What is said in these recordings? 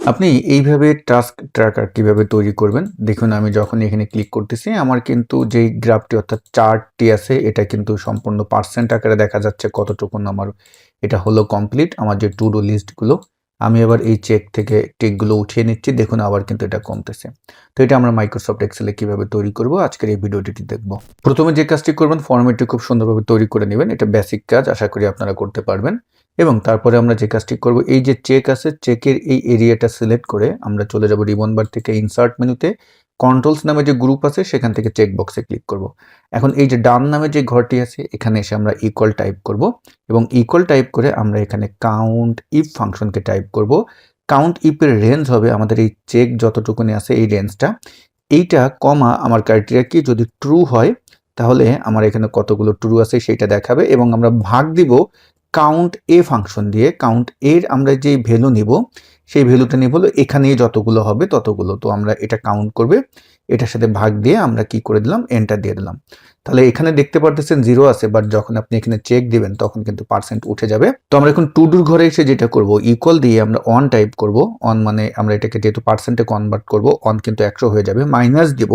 আপনি এইভাবে task tracker কিভাবে তৈরি করবেন? দেখুন আমি যখন এখানে ক্লিক করতেছি আমার কিন্তু যেই গ্রাফটি অর্থাৎ চার্টটি আছে এটা কিন্তু সম্পূর্ণ পার্সেন্ট আকারে দেখা যাচ্ছে কতটুকুন আমার এটা হলো কমপ্লিট। আমার যে টু ডু লিস্টগুলো আমি আবার এই চেক থেকে টিকগুলো উঠিয়ে নিচ্ছি। দেখুন আবার কিন্তু এটা কমতেছে। তো এটা আমরা মাইক্রোসফট এক্সেলে কিভাবে তৈরি করব আজকের এই ভিডিওটিতে দেখব। প্রথমে যে কাজটি করবেন ফরম্যাটটি খুব সুন্দরভাবে তৈরি করে নেবেন। এটা বেসিক কাজ আশা করি আপনারা করতে পারবেন। এবং তারপরে আমরা যে কাজটি করব এই যে চেক আছে চেকের এই এরিয়াটা সিলেক্ট করে আমরা চলে যাব রিবন বার থেকে ইনসার্ট মেনুতে কন্ট্রোলস নামে যে গ্রুপ আছে সেখান থেকে চেক বক্সে ক্লিক করব। এখন এই যে ডান নামে যে ঘরটি আছে এখানে এসে আমরা ইকুয়াল টাইপ করব এবং ইকুয়াল টাইপ করে আমরা এখানে কাউন্ট ইফ ফাংশনকে টাইপ করব। কাউন্ট ইফের রেঞ্জ হবে আমাদের এই চেক যতটুকুনি আছে এই রেঞ্জটা, এইটা কমা আমার ক্রাইটেরিয়া কি যদি ট্রু হয় তাহলে আমার এখানে কতগুলো ট্রু আছে সেটা দেখাবে এবং আমরা ভাগ দিব কাউন্ট এ ফাংশন দিয়ে। কাউন্ট এর আমরা যে ভ্যালু নিব সেই ভ্যালুটা নিব হলো এখানে যতগুলো হবে ততগুলো, তো আমরা এটা কাউন্ট করবে এটার সাথে ভাগ দিয়ে আমরা কি করে দিলাম এন্টার দিয়ে দিলাম। তাহলে এখানে দেখতে পারতেছেন 0 আছে, বাট যখন আপনি এখানে চেক দিবেন তখন কিন্তু পার্সেন্ট উঠে যাবে। তো আমরা এখন টু ডুর ঘরে এসে যেটা করব ইকুয়াল দিয়ে আমরা অন টাইপ করব। অন মানে আমরা এটাকে যেহেতু পার্সেন্টে কনভার্ট করব অন কিন্তু 100 হয়ে যাবে, মাইনাস দিব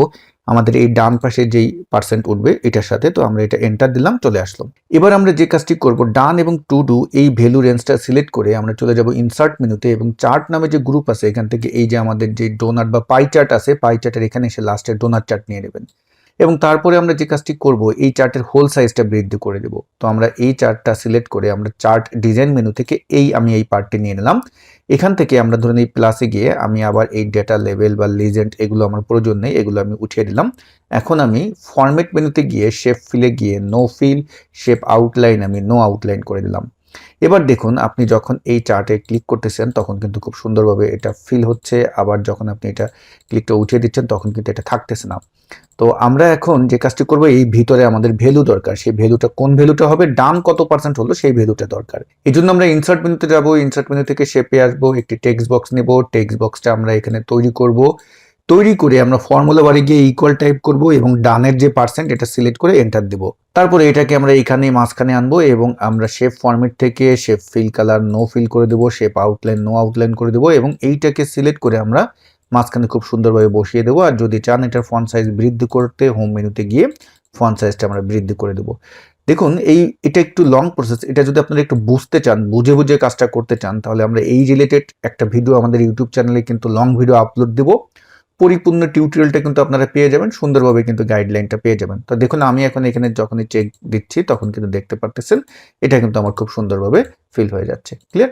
আমাদের এই ডান পাশে যেই পার্সেন্ট উঠবে এটার সাথে। তো আমরা এটা এন্টার দিলাম, চলে আসলো। এবার আমরা যে কাজটি করব ডান এবং টু ডু এই ভ্যালু রেঞ্জটা সিলেক্ট করে আমরা চলে যাব ইনসার্ট মেনুতে এবং চার্ট নামে যে গ্রুপ আছে এখান থেকে এই যে আমাদের যে ডোনাট বা পাই চার্ট আছে পাই চার্টের এখানে এসে লাস্টে ডোনাট চার্ট নিয়ে নেবেন এবং তারপরে আমরা যে কাজটি করব এই চার্টের হোল সাইজটা বৃদ্ধি করে দেব। তো আমরা এই চার্টটা সিলেক্ট করে আমরা চার্ট ডিজাইন মেনু থেকে আমি এই পার্টটি নিয়ে নিলাম। এখান থেকে আমরা ধরেন এই প্লাসে গিয়ে আমি আবার এই ডেটা লেভেল বা লিজেন্ড এগুলো আমার প্রয়োজন নেই, এগুলো আমি উঠিয়ে দিলাম। এখন আমি ফরম্যাট মেনুতে গিয়ে শেপ ফিলে গিয়ে নো ফিল শেপ আউটলাইন আমি নো আউটলাইন করে দিলাম। এবার দেখুন আপনি যখন এই চার্টে ক্লিক করতেছেন তখন কিন্তু খুব সুন্দরভাবে এটা ফিল হচ্ছে, আবার যখন আপনি এটা ক্লিকটা উঠিয়ে দিচ্ছেন তখন কিন্তু এটা থাকতেছে না। তো আমরা এখন যে কাজটি করব এই ভিতরে আমাদের ভ্যালু দরকার, সেই ভ্যালুটা কোন ভ্যালুটা হবে ডান কত পার্সেন্ট হলো সেই ভ্যালুটা দরকার। এই জন্য আমরা ইনসার্ট মেনুতে যাব, ইনসার্ট মেনু থেকে শেপে আসবো, একটি টেক্সট বক্স নেব, টেক্সট বক্সটা আমরা এখানে তৈরি করব। তৈরি করে আমরা ফর্মুলা বারে গিয়ে ইকুয়াল টাইপ করব এবং ডানের যে পার্সেন্ট এটা সিলেক্ট করে এন্টার দেব। তারপরে এটাকে আমরা এখানে মাঝখানে আনবো এবং আমরা শেপ ফরম্যাট থেকে shape fill colour no fill করে দেবো, শেপ আউটলাইন নো আউটলাইন করে দেবো এবং এইটাকে সিলেক্ট করে আমরা মাঝখানে খুব সুন্দরভাবে বসিয়ে দেবো। আর যদি চান এটার ফন্ট সাইজ বৃদ্ধি করতে হোম মেনুতে গিয়ে ফন্ট সাইজটা আমরা বৃদ্ধি করে দেবো। দেখুন এটা একটু লং প্রসেস, এটা যদি আপনারা একটু বুঝতে চান বুঝে বুঝে কাজটা করতে চান তাহলে আমরা এই রিলেটেড একটা ভিডিও আমাদের ইউটিউব চ্যানেলে কিন্তু লং ভিডিও আপলোড দেবো। পরিপূর্ণ টিউটোরিয়ালটা কিন্তু আপনারা পেয়ে যাবেন, সুন্দরভাবে কিন্তু গাইডলাইনটা পেয়ে যাবেন। তো দেখুন আমি এখন এখানে যখনই চেক দিচ্ছি তখন কিন্তু দেখতে পারতেছেন এটা কিন্তু আমার খুব সুন্দরভাবে ফিল হয়ে যাচ্ছে। ক্লিয়ার?